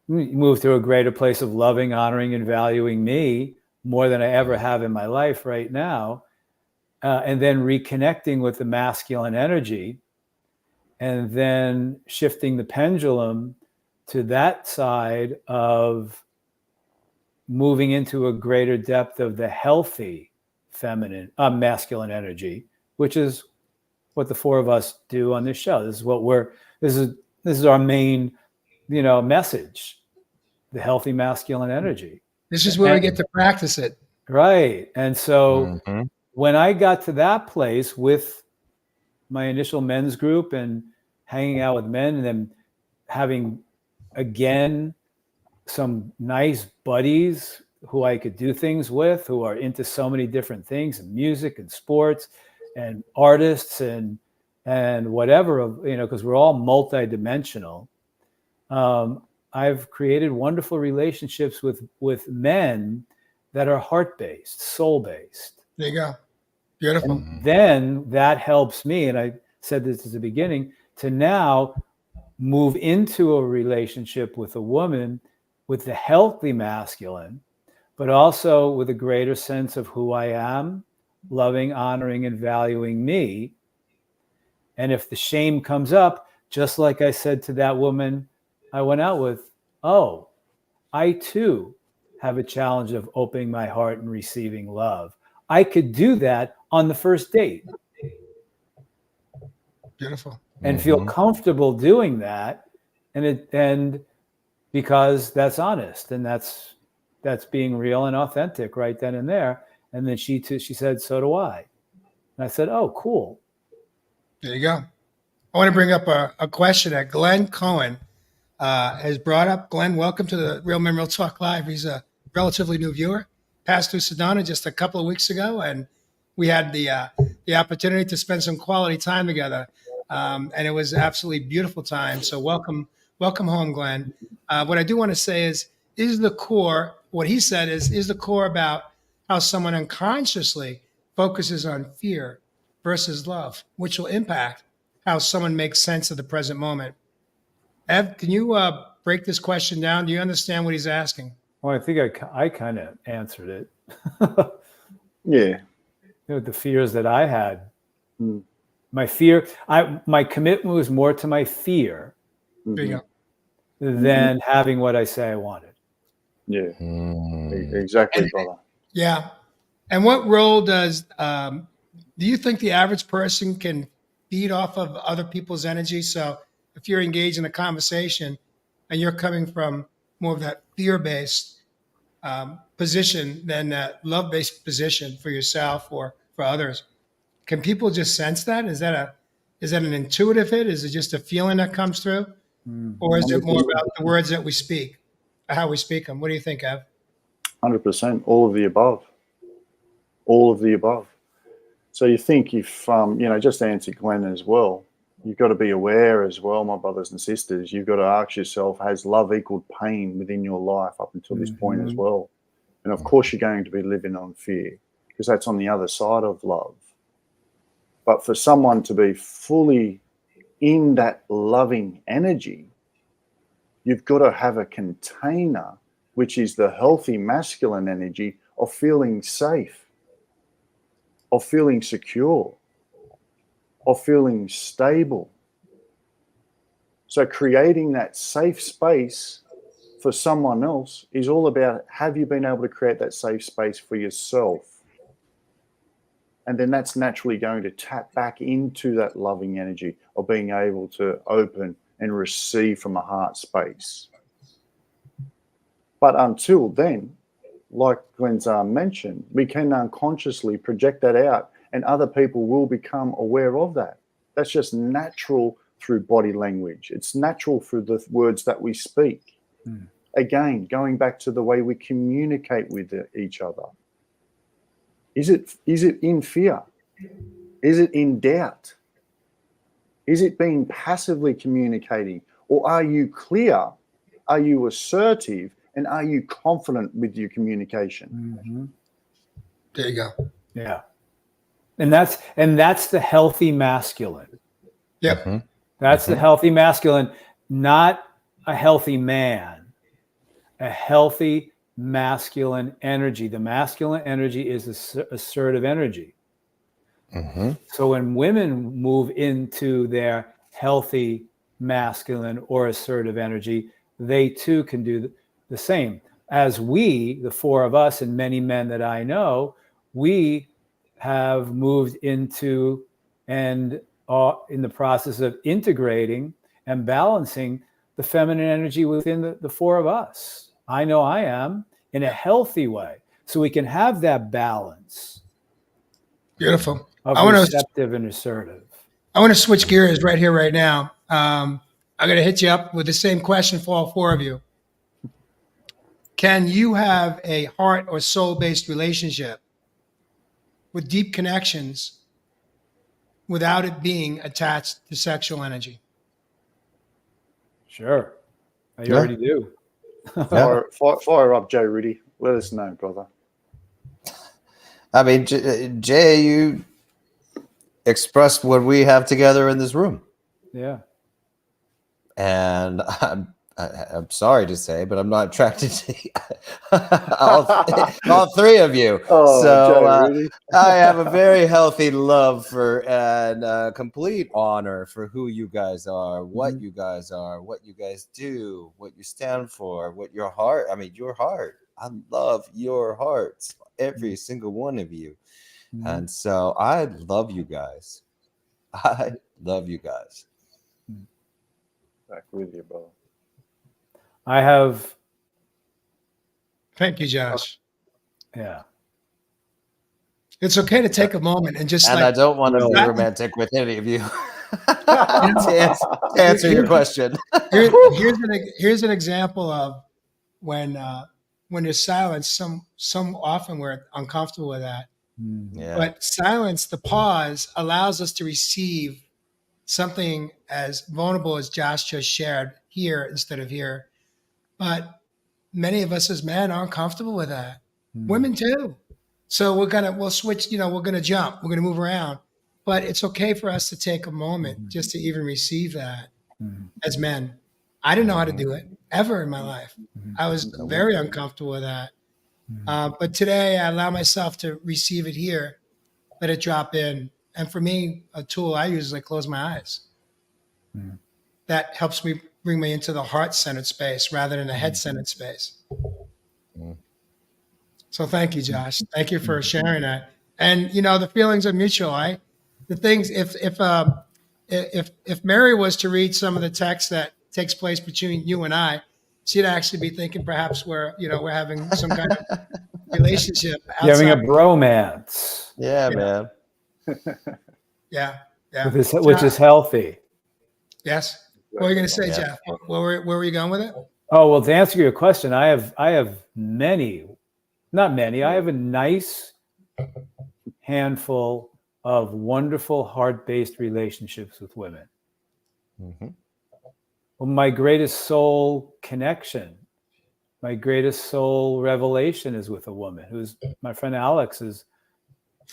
moved to a greater place of loving, honoring, and valuing me more than I ever have in my life right now, and then reconnecting with the masculine energy, and then shifting the pendulum to that side of moving into a greater depth of the healthy feminine, masculine energy, which is what the four of us do on this show. This is our main, message, the healthy masculine energy. This is where we get to practice it. Right. And so when I got to that place with my initial men's group and hanging out with men, and then having, again, some nice buddies who I could do things with, who are into so many different things, and music and sports and artists and whatever, because we're all multidimensional. I've created wonderful relationships with men that are heart-based, soul-based. There you go. Beautiful. And then that helps me, and I said this at the beginning, to now move into a relationship with a woman with the healthy masculine, but also with a greater sense of who I am, loving, honoring, and valuing me. And if the shame comes up, just like I said to that woman I went out with, oh, I too have a challenge of opening my heart and receiving love. I could do that on the first date. Beautiful. And feel comfortable doing that. And because that's honest, and that's being real and authentic right then and there. And then she said, so do I. And I said, oh, cool. There you go. I want to bring up a question that Glenn Cohen has brought up. Glenn, welcome to the Real Men Real Talk Live. He's a relatively new viewer. Passed through Sedona just a couple of weeks ago, and we had the opportunity to spend some quality time together, and it was absolutely beautiful time. So welcome home, Glenn. What I do want to say is the core, what he said is the core about how someone unconsciously focuses on fear versus love, which will impact how someone makes sense of the present moment. Ev, can you break this question down? Do you understand what he's asking? Well, I think I kind of answered it. Yeah. The fears that I had. My fear, my commitment was more to my fear There you go. than having what I say I wanted. Yeah. Exactly, brother. Yeah. And what role do you think the average person can feed off of other people's energy? So if you're engaged in a conversation and you're coming from more of that fear-based position than that love-based position for yourself or for others, can people just sense that? Is that an intuitive hit? Is it just a feeling that comes through? Or is it more about the words that we speak, how we speak them? What do you think, Ev? 100%. All of the above. All of the above. So you think if, just to answer Glenn as well, you've got to be aware as well, my brothers and sisters, you've got to ask yourself, has love equaled pain within your life up until this point as well? And of course you're going to be living on fear, because that's on the other side of love. But for someone to be fully in that loving energy, you've got to have a container, which is the healthy masculine energy of feeling safe. of feeling secure, of feeling stable. So creating that safe space for someone else is all about, have you been able to create that safe space for yourself? And then that's naturally going to tap back into that loving energy of being able to open and receive from a heart space. But until then, like Glenzar mentioned, we can unconsciously project that out, and other people will become aware of that. That's just natural through body language. It's natural through the words that we speak. Again, going back to the way we communicate with each other. Is it in fear? Is it in doubt? Is it being passively communicating? Or are you clear? Are you assertive? And are you confident with your communication? There you go. Yeah. And that's the healthy masculine. Yep. That's the healthy masculine, not a healthy man. A healthy masculine energy. The masculine energy is assertive energy. So when women move into their healthy masculine or assertive energy, they too can do the same. As we, the four of us and many men that I know, we have moved into and are in the process of integrating and balancing the feminine energy within the four of us. I know I am, in a healthy way, so we can have that balance. Beautiful. Of receptive and assertive. I want to switch gears right here, right now. I'm going to hit you up with the same question for all four of you. Can you have a heart or soul-based relationship with deep connections without it being attached to sexual energy? Sure. You already do. Fire up, Joe Rudy. Let us know, brother. I mean, Jay, you expressed what we have together in this room. Yeah. And I'm sorry to say, but I'm not attracted to all three of you. So I have a very healthy love for and complete honor for who you guys are, what you guys are, what you guys do, what you stand for, what your heart. I mean, your heart. I love your hearts, every single one of you. And so I love you guys. I love you guys. Back with you, brother. I have. Thank you, Josh. Yeah. It's okay to take a moment and just. And I don't want to be romantic with any of you. to answer your question. Here's an example of when there's silence. Some often we're uncomfortable with that. But silence, the pause, allows us to receive something as vulnerable as Josh just shared here instead of here. But many of us as men aren't comfortable with that. Women too. So we'll switch, we're going to jump, we're going to move around, but it's okay for us to take a moment just to even receive that as men. I didn't know how to do it ever in my life. I was very uncomfortable with that. But today I allow myself to receive it here, let it drop in. And for me, a tool I use is I close my eyes. That helps me bring me into the heart-centered space rather than a head-centered space. So thank you, Josh. Thank you for sharing that. And the feelings are mutual. The things if Mary was to read some of the text that takes place between you and I, she'd actually be thinking perhaps we're having some kind of relationship. You're having a bromance. Yeah, man. Yeah. Which is healthy. Yes. What were you going to say, Jeff? Where were you going with it? Oh, well, to answer your question, I have not many. I have a nice handful of wonderful heart-based relationships with women. Well, my greatest soul connection, my greatest soul revelation is with a woman who's my friend Alex is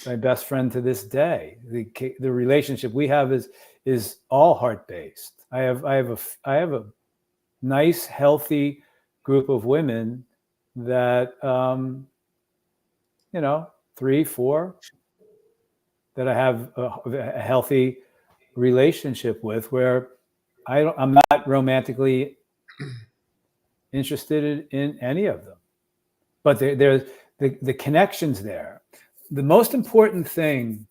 my best friend to this day. The relationship we have is all heart-based. I have a nice, healthy group of women that 3, 4, that I have a healthy relationship with, where I'm not romantically interested in any of them, but there's the connections there. The most important thing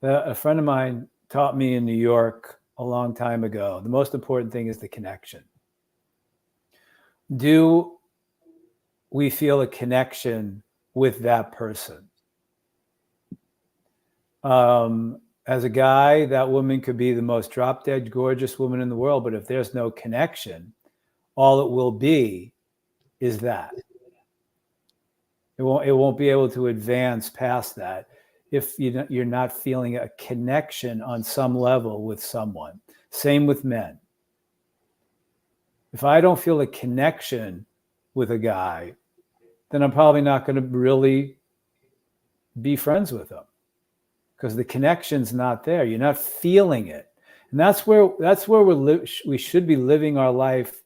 that a friend of mine taught me in New York a long time ago, the most important thing is the connection. Do we feel a connection with that person? As a guy, that woman could be the most drop dead gorgeous woman in the world, but if there's no connection, all it will be is that. It won't be able to advance past that if you're not feeling a connection on some level with someone. Same with men. If I don't feel a connection with a guy, then I'm probably not going to really be friends with him, because the connection's not there. You're not feeling it. And that's where we should be living our life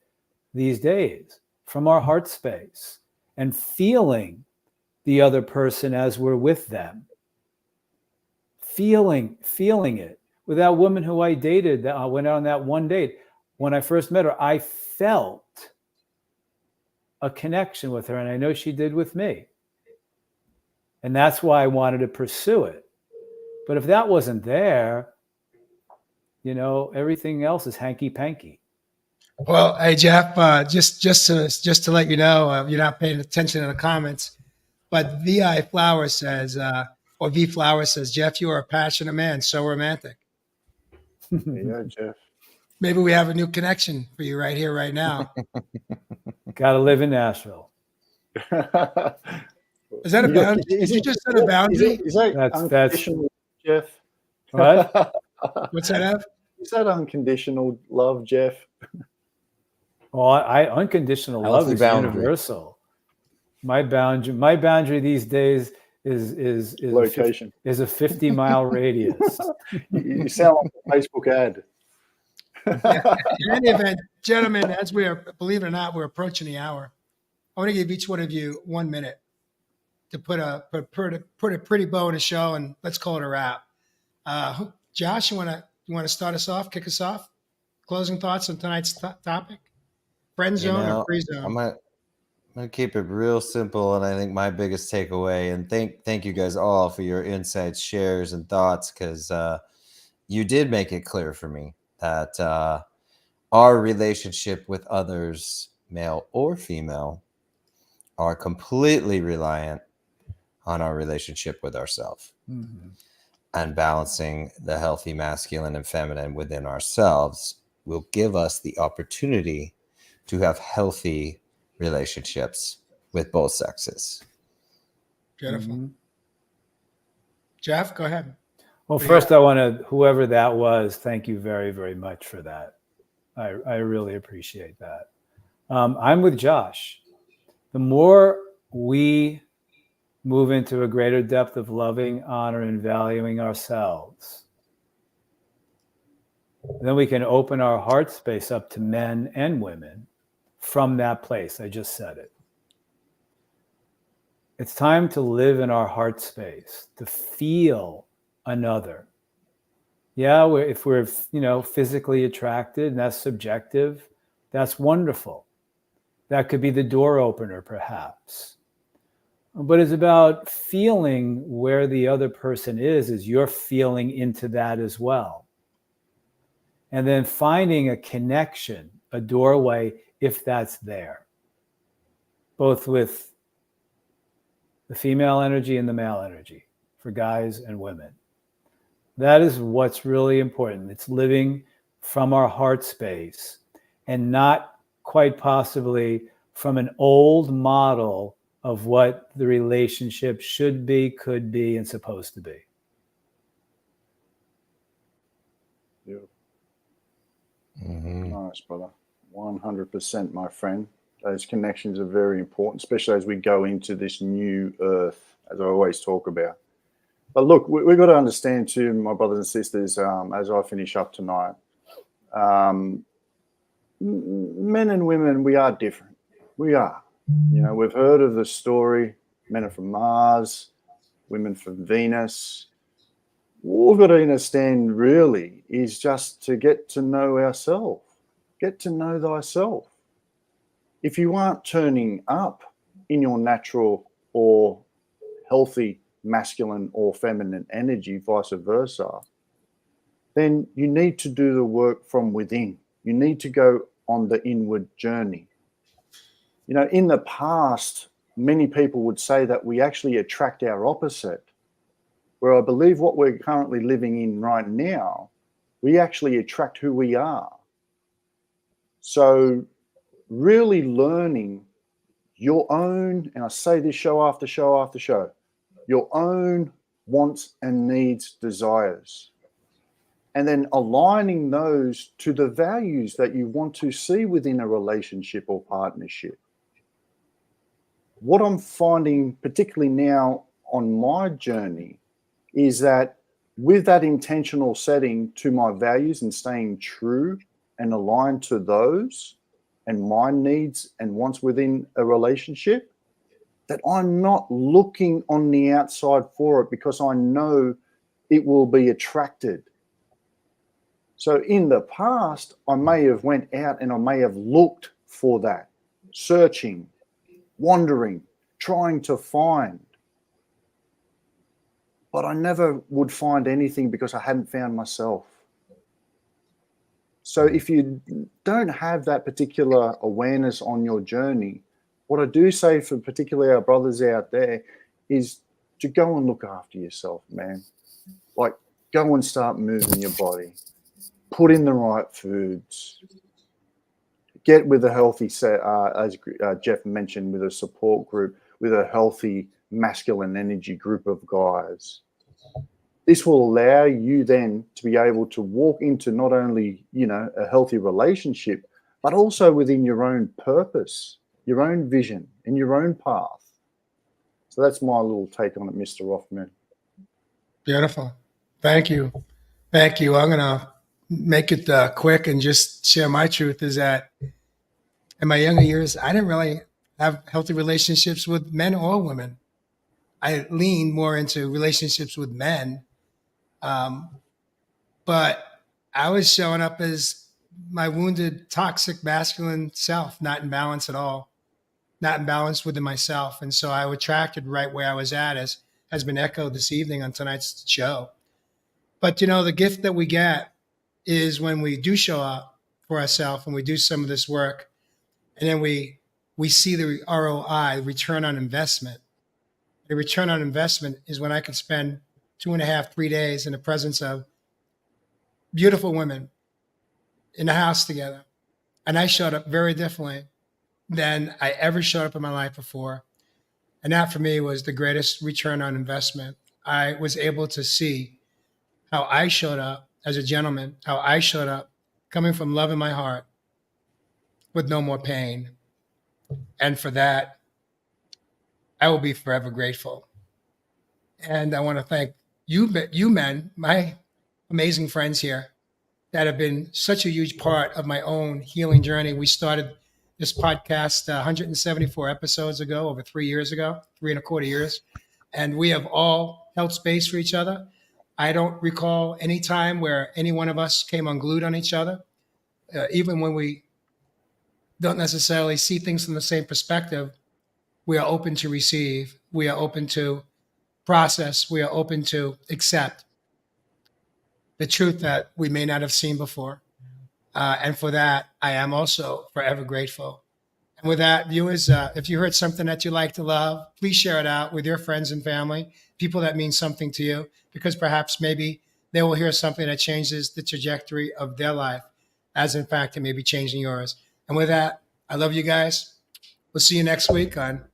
these days, from our heart space and feeling the other person as we're with them. Feeling it. With that woman who I dated, that I went on that one date, when I first met her, I felt a connection with her, and I know she did with me. And that's why I wanted to pursue it. But if that wasn't there, everything else is hanky-panky. Well, hey Jeff, just to let you know, you're not paying attention to the comments, but Vi Flower says, or V Flower says, Jeff, you are a passionate man, so romantic. Yeah, Jeff. Maybe we have a new connection for you right here, right now. Got to live in Nashville. Is that a boundary? Did you just set a boundary? Is that unconditional, Jeff? What? What's that, Ev? Is that unconditional love, Jeff? Well, unconditional love is universal. My boundary these days is location. Is a 50-mile radius. You sound like a Facebook ad. In any event, gentlemen, as we are, believe it or not, we're approaching the hour. I want to give each one of you 1 minute to put a pretty bow in the show, and let's call it a wrap. Josh, you want to start us off, kick us off? Closing thoughts on tonight's topic? Friend zone or free zone? I'm gonna keep it real simple, and I think my biggest takeaway, and thank you guys all for your insights, shares, and thoughts, because you did make it clear for me that our relationship with others, male or female, are completely reliant on our relationship with ourselves. Mm-hmm. And balancing the healthy masculine and feminine within ourselves will give us the opportunity to have healthy relationships with both sexes. Beautiful. Mm-hmm. Jeff, go ahead. Well, first I want to, whoever that was, thank you very, very much for that. I really appreciate that. I'm with Josh. The more we move into a greater depth of loving, honor, and valuing ourselves, then we can open our heart space up to men and women from that place. I just said it. It's time to live in our heart space, to feel another. Yeah, if we're physically attracted, and that's subjective, that's wonderful. That could be the door opener, perhaps. But it's about feeling where the other person is you're feeling into that as well. And then finding a connection, a doorway, if that's there, both with the female energy and the male energy, for guys and women. That is what's really important. It's living from our heart space and not quite possibly from an old model of what the relationship should be, could be, and supposed to be. Yeah. Mm-hmm. Nice, brother. 100%, my friend. Those connections are very important, especially as we go into this new earth, as I always talk about. But look, we've got to understand too, my brothers and sisters, as I finish up tonight, men and women, we are different. We are. We've heard of the story, men are from Mars, women from Venus. What we've got to understand really is just to get to know ourselves. Get to know thyself. If you aren't turning up in your natural or healthy masculine or feminine energy, vice versa, then you need to do the work from within. You need to go on the inward journey. You know, in the past, many people would say that we actually attract our opposite, where I believe what we're currently living in right now, we actually attract who we are. So really learning your own, and I say this show after show after show, your own wants and needs, desires, and then aligning those to the values that you want to see within a relationship or partnership. What I'm finding, particularly now on my journey, is that with that intentional setting to my values and staying true and aligned to those and my needs and wants within a relationship, that I'm not looking on the outside for it because I know it will be attracted. So in the past, I may have went out and I may have looked for that, searching, wandering, trying to find. But I never would find anything because I hadn't found myself. So if you don't have that particular awareness on your journey, what I do say for particularly our brothers out there is to go and look after yourself, man. Like, go and start moving your body. Put in the right foods. Get with a healthy set, as Jeff mentioned, with a support group, with a healthy masculine energy group of guys. This will allow you then to be able to walk into not only, you know, a healthy relationship, but also within your own purpose, your own vision, and your own path. So that's my little take on it, Mr. Rothman. Beautiful. Thank you. Thank you. I'm going to make it quick and just share my truth is that in my younger years, I didn't really have healthy relationships with men or women. I leaned more into relationships with men. But I was showing up as my wounded, toxic, masculine self, not in balance at all, not in balance within myself. And so I attracted right where I was at, as has been echoed this evening on tonight's show. But, you know, the gift that we get is when we do show up for ourselves and we do some of this work, and then we see the ROI, return on investment. The return on investment is when I could spend 2.5, 3 days in the presence of beautiful women in the house together. And I showed up very differently than I ever showed up in my life before. And that for me was the greatest return on investment. I was able to see how I showed up as a gentleman, how I showed up coming from love in my heart with no more pain. And for that, I will be forever grateful. And I want to thank you men, my amazing friends here, that have been such a huge part of my own healing journey. We started this podcast 174 episodes ago, over 3 years ago, 3.25 years. And we have all held space for each other. I don't recall any time where any one of us came unglued on each other, even when we don't necessarily see things from the same perspective. We are open to receive. We are open to process. We are open to accept the truth that we may not have seen before. And for that, I am also forever grateful. And with that, viewers, if you heard something that you like to love, please share it out with your friends and family, people that mean something to you, because perhaps maybe they will hear something that changes the trajectory of their life, as in fact, it may be changing yours. And with that, I love you guys. We'll see you next week on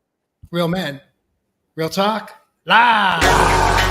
Real Men, Real Talk, Live.